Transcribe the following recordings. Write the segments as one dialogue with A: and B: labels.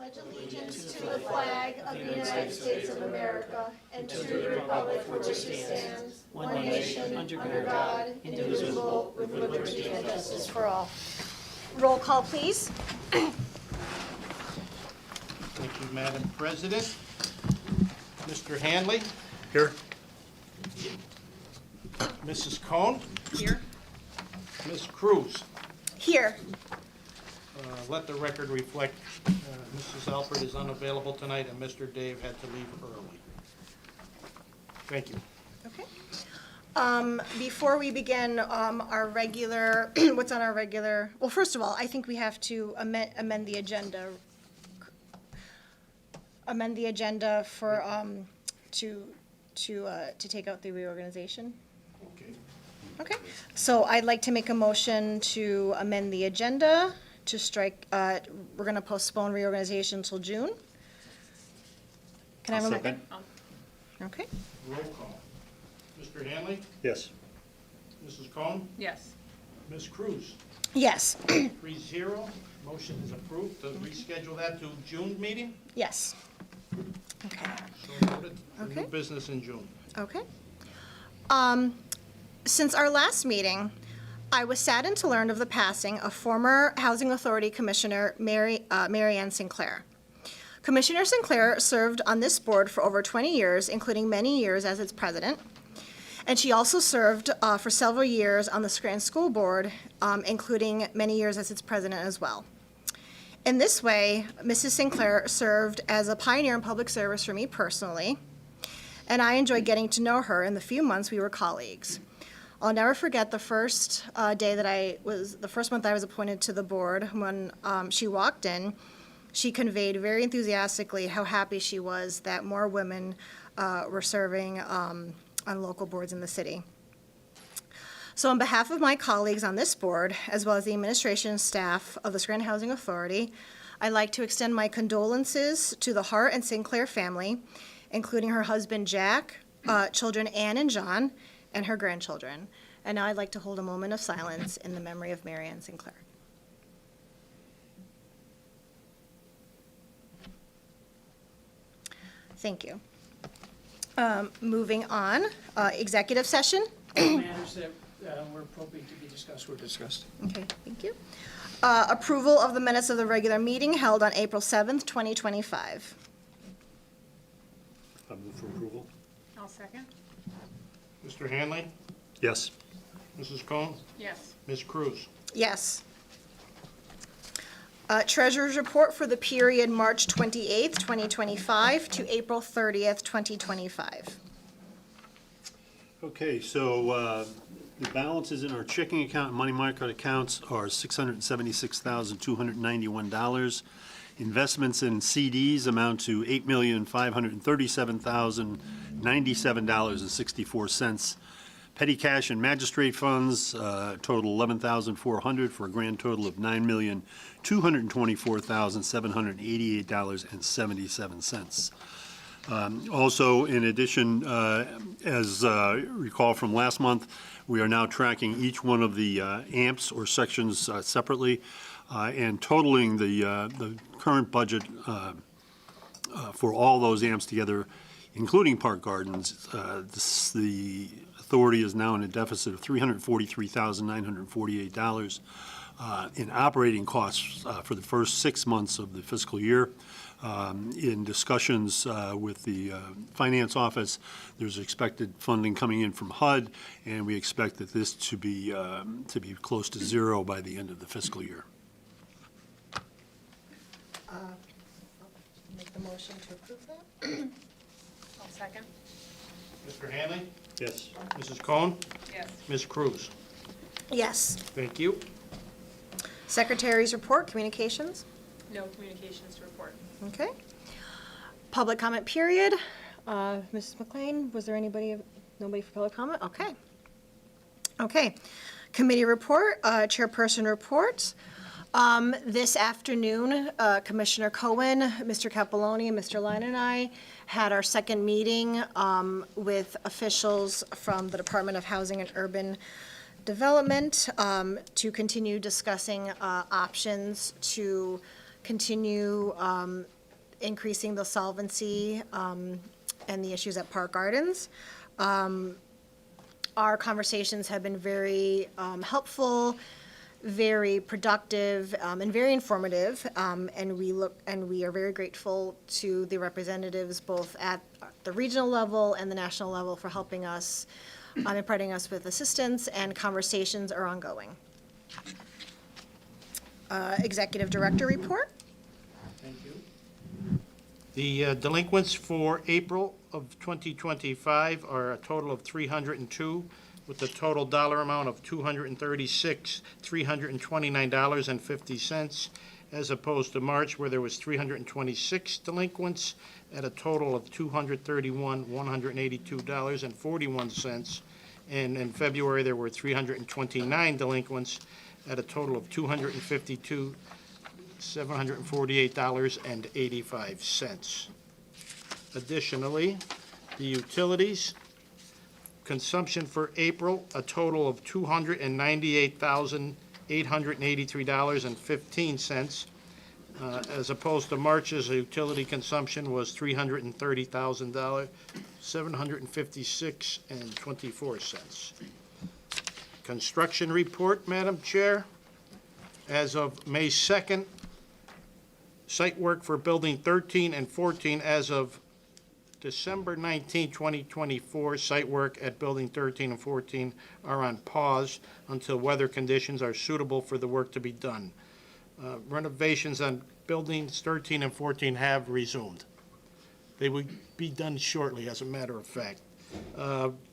A: pledge allegiance to the flag of the United States of America and to the republic for which it stands, one nation, under God, indivisible, with liberty and justice for all. Roll call, please.
B: Thank you, Madam President. Mr. Hanley?
C: Here.
B: Mrs. Cohn?
D: Here.
B: Ms. Cruz?
A: Here.
B: Let the record reflect Mrs. Alpert is unavailable tonight and Mr. Dave had to leave early. Thank you.
A: Okay. Before we begin our regular, what's on our regular, well, first of all, I think we have to amend the agenda. Amend the agenda for, to take out the reorganization.
B: Okay.
A: Okay, so I'd like to make a motion to amend the agenda to strike, we're going to postpone reorganization until June. Can I have a
C: Second.
A: Okay,
B: Roll call. Mr. Hanley?
C: Yes.
B: Mrs. Cohn?
D: Yes.
B: Ms. Cruz?
A: yes,
B: 3-0. Motion is approved to reschedule that to June meeting.
A: yes. Okay,
B: So noted for new
A: Okay.
B: business in June.
A: okay. Since our last meeting, I was saddened to learn of the passing of former Housing Authority Commissioner Mary Ann Sinclair. Commissioner Sinclair served on this board for over 20 years, including many years as its president. And she also served for several years on the Scranton School Board, including many years as its president as well. In this way, Mrs. Sinclair served as a pioneer in public service for me personally, and I enjoyed getting to know her in the few months we were colleagues. I'll never forget the first the first month I was appointed to the board. When she walked in, she conveyed very enthusiastically how happy she was that more women were serving on local boards in the city. So on behalf of my colleagues on this board, as well as the administration and staff of the Scranton Housing Authority, I'd like to extend my condolences to the Hart and Sinclair family, including her husband Jack, children Ann and John, and her grandchildren. And now I'd like to hold a moment of silence in the memory of Mary Ann Sinclair. Thank you. Moving on, executive session.
E: Matters that were appropriate to be discussed were discussed.
A: Okay, thank you. Approval of the minutes of the regular meeting held on April 7th, 2025.
C: I move for approval.
D: I'll second.
B: Mr. Hanley?
C: Yes.
B: Mrs. Cohn?
D: Yes.
B: Ms. Cruz?
A: Yes. Treasurer's report for the period March 28th, 2025 to April 30th, 2025.
C: Okay, so the balances in our checking account and money market accounts are $676,291. Investments in CDs amount to $8,537,097.64. Petty cash and magistrate funds total $11,400 for a grand total of $9,224,788.77. Also, in addition, as recall from last month, we are now tracking each one of the amps or sections separately and totaling the current budget for all those amps together, including Park Gardens. The authority is now in a deficit of $343,948 in operating costs for the first 6 months of the fiscal year. In discussions with the finance office, there's expected funding coming in from HUD, and we expect that this to be close to zero by the end of the fiscal year.
A: Make the motion to approve that.
D: I'll second.
B: Mr. Hanley?
C: Yes.
B: Mrs. Cohn?
D: Yes.
B: Ms. Cruz?
A: Yes.
B: Thank you.
A: Secretary's report, communications.
D: No communications to report.
A: Okay. Public comment period. Mrs. McLean, was there nobody for public comment? Okay. Okay. Committee report, chairperson report. This afternoon, Commissioner Cohen, Mr. Capoloni, and Mr. Line and I had our second meeting with officials from the Department of Housing and Urban Development to continue discussing options to continue increasing the solvency and the issues at Park Gardens. Our conversations have been very helpful, very productive, and very informative. And we are very grateful to the representatives both at the regional level and the national level for helping us, and providing us with assistance, and conversations are ongoing. Executive Director report.
E: Thank you.
B: The delinquents for April of 2025 are a total of 302, with a total dollar amount of $329.50, as opposed to March, where there was 326 delinquents at a total of $231,182.41. And in February, there were 329 delinquents at a total of $252,748.85. Additionally, the utilities consumption for April, a total of $298,883.15, as opposed to March's utility consumption was $330,756.24. Construction report, Madam Chair. As of May 2nd, site work for Building 13 and 14 as of December 19, 2024, site work at Building 13 and 14 are on pause until weather conditions are suitable for the work to be done. Renovations on Buildings 13 and 14 have resumed. They will be done shortly, as a matter of fact.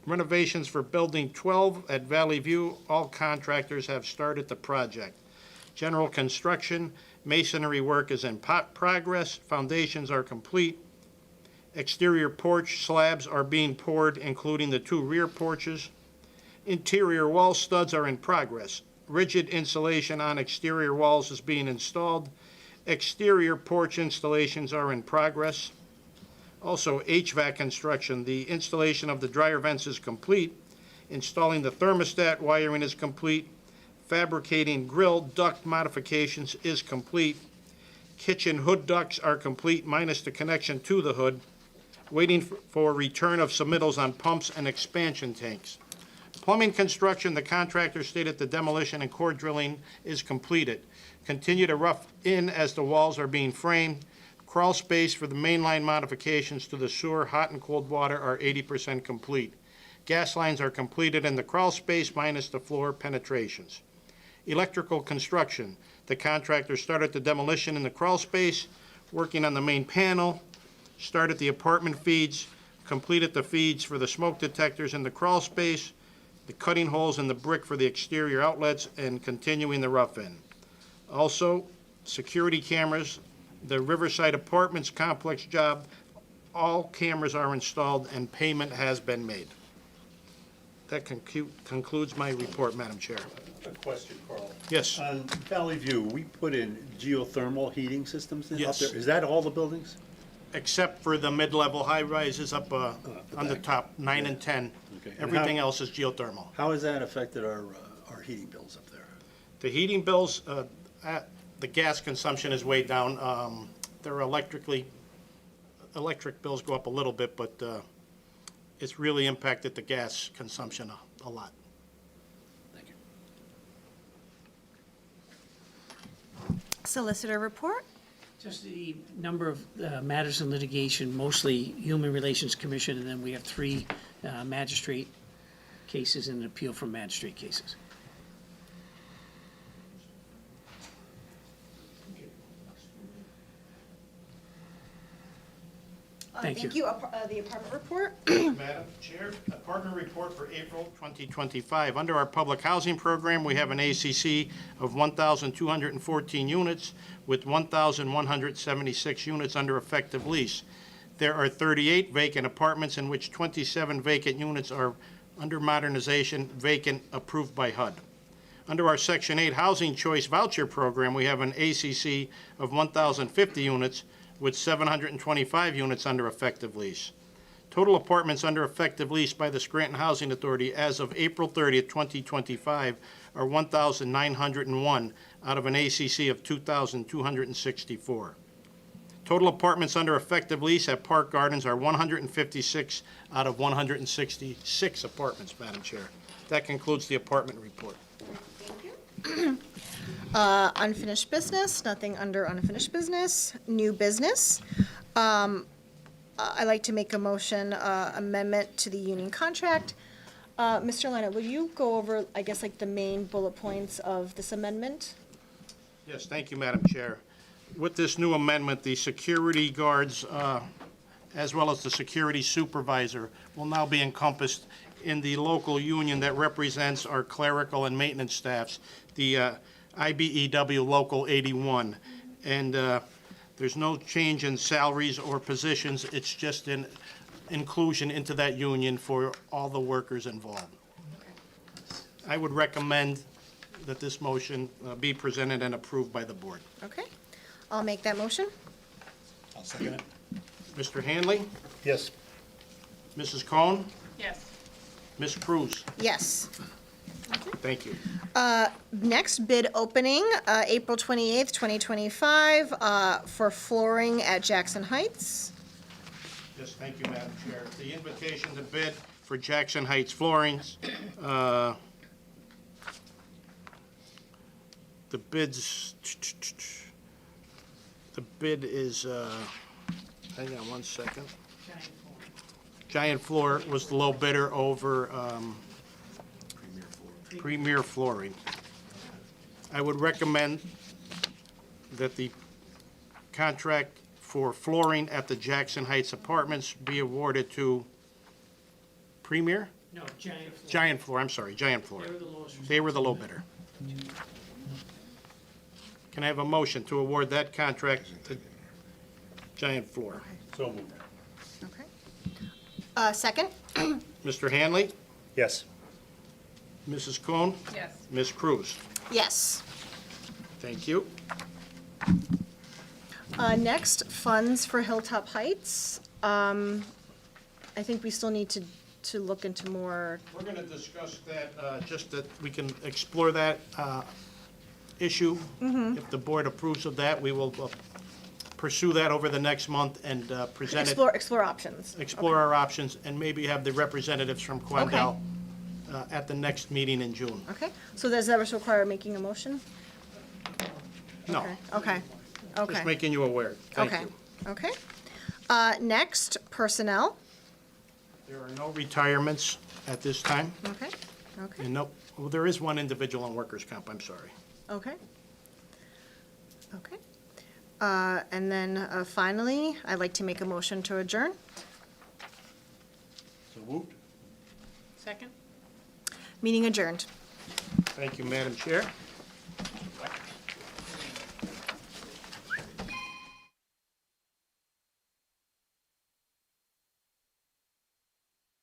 B: Renovations for Building 12 at Valley View, all contractors have started the project. General construction, masonry work is in progress, foundations are complete. Exterior porch slabs are being poured, including the 2 rear porches. Interior wall studs are in progress. Rigid insulation on exterior walls is being installed. Exterior porch installations are in progress. Also, HVAC construction, the installation of the dryer vents is complete. Installing the thermostat wiring is complete. Fabricating grill duct modifications is complete. Kitchen hood ducts are complete, minus the connection to the hood. Waiting for return of submittals on pumps and expansion tanks. Plumbing construction, the contractor stated the demolition and core drilling is completed. Continue to rough in as the walls are being framed. Crawl space for the mainline modifications to the sewer, hot and cold water are 80% complete. Gas lines are completed in the crawl space, minus the floor penetrations. Electrical construction, the contractor started the demolition in the crawl space, working on the main panel, started the apartment feeds, completed the feeds for the smoke detectors in the crawl space, the cutting holes in the brick for the exterior outlets, and continuing the rough-in. Also, security cameras, the Riverside Apartments complex job, all cameras are installed and payment has been made. That concludes my report, Madam Chair.
C: A question, Carl.
B: Yes.
C: On Valley View, we put in geothermal heating systems in up
B: Yes.
C: there. Is that all the buildings?
B: Except for the mid-level high-rises up on the
C: back.
B: top, 9 and 10.
C: Okay. And
B: Everything else is geothermal.
C: How has that affected our heating bills up there?
B: The heating bills, the gas consumption is way down. They're electric bills go up a little bit, but it's really impacted the gas consumption a lot.
C: Thank you.
A: Solicitor report.
E: Just the number of matters in litigation, mostly Human Relations Commission, and then we have 3 magistrate cases and an appeal from magistrate cases. Thank you.
A: The apartment report.
B: Madam Chair, apartment report for April 2025. Under our public housing program, we have an ACC of 1,214 units with 1,176 units under effective lease. There are 38 vacant apartments, in which 27 vacant units are under modernization, vacant, approved by HUD. Under our Section 8 Housing Choice Voucher Program, we have an ACC of 1,050 units with 725 units under effective lease. Total apartments under effective lease by the Scranton Housing Authority as of April 30th, 2025 are 1,901 out of an ACC of 2,264. Total apartments under effective lease at Park Gardens are 156 out of 166 apartments, Madam Chair. That concludes the apartment report.
A: Unfinished business, nothing under unfinished business. New business. I'd like to make a motion, amendment to the union contract. Mr. Lena, will you go over, I guess, like the main bullet points of this amendment?
B: Yes, thank you, Madam Chair. With this new amendment, the security guards, as well as the security supervisor, will now be encompassed in the local union that represents our clerical and maintenance staffs, the IBEW Local 81. And there's no change in salaries or positions. It's just an inclusion into that union for all the workers involved. I would recommend that this motion be presented and approved by the board.
A: Okay, I'll make that motion.
C: I'll second it.
B: Mr. Hanley,
C: Yes.
B: Mrs. Cohn,
D: Yes.
B: Ms. Cruz.
A: Yes.
B: Thank you.
A: Next bid opening, April 28th, 2025, for flooring at Jackson Heights.
B: Yes, thank you, Madam Chair. The invitation to bid for Jackson Heights floorings, the bid is, hang on one second. Giant Floor was the low bidder over Premier Flooring. I would recommend that the contract for flooring at the Jackson Heights Apartments be awarded to Premier?
E: No, Giant Floor.
B: Giant Floor, I'm sorry, Giant Floor.
E: They were the lowest.
B: They were the low bidder. Can I have a motion to award that contract to Giant Floor?
C: So moved.
A: Okay. Second?
B: Mr. Hanley,
C: Yes.
B: Mrs. Cohn,
D: Yes.
B: Ms. Cruz.
A: Yes.
B: Thank you.
A: Next, funds for Hilltop Heights. I think we still need to look into more.
B: We're going to discuss that, just that we can explore that issue. If the board approves of that, we will pursue that over the next month and present it.
A: Explore options.
B: Explore our options, and maybe have the representatives from Quandale at the next meeting in June.
A: Okay, so does that require making a motion?
B: No,
A: Okay, okay.
B: just making you aware. Thank
A: Okay,
B: you.
A: okay. Next, personnel.
B: There are no retirements at this time,
A: Okay, okay,
B: and no, well, there is one individual on workers' comp, I'm sorry.
A: okay. Okay. And then finally, I'd like to make a motion to adjourn.
C: So moved.
D: Second?
A: Meeting adjourned.
B: Thank you, Madam Chair.